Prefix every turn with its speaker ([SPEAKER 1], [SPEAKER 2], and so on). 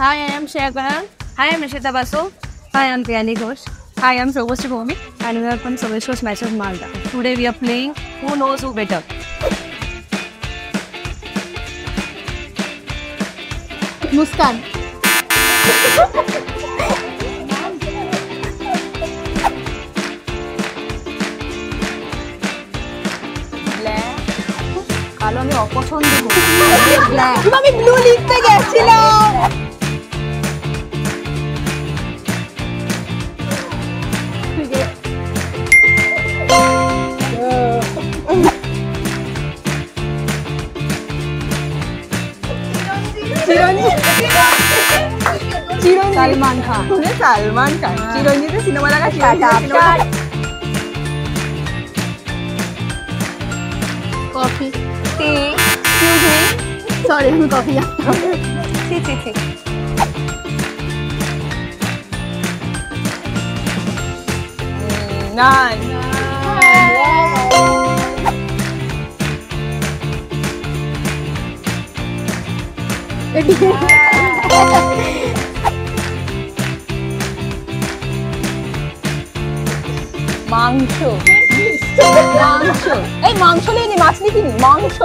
[SPEAKER 1] Hi, I am Shreya Karan. Hi, I'm Nishita Basu. Hi, I'm Priyani Ghosh. Hi, I'm Sobhashri Bhumi. And we are from Sobhashri's Match of Malda. Today we are playing Who Knows Who Better.
[SPEAKER 2] Muskan.
[SPEAKER 1] কালো আমি অপছন্দ করি।
[SPEAKER 2] আমি blue লিখতে গেছিলাম।
[SPEAKER 1] Salman Khan.
[SPEAKER 2] Salman Khan. Chiranjeevi cinema लगा coffee tea excuse me sorry मैं coffee ठीक नान মাংস মাংস এই মাংস লিখিনি মাছ লিখিনি মাংস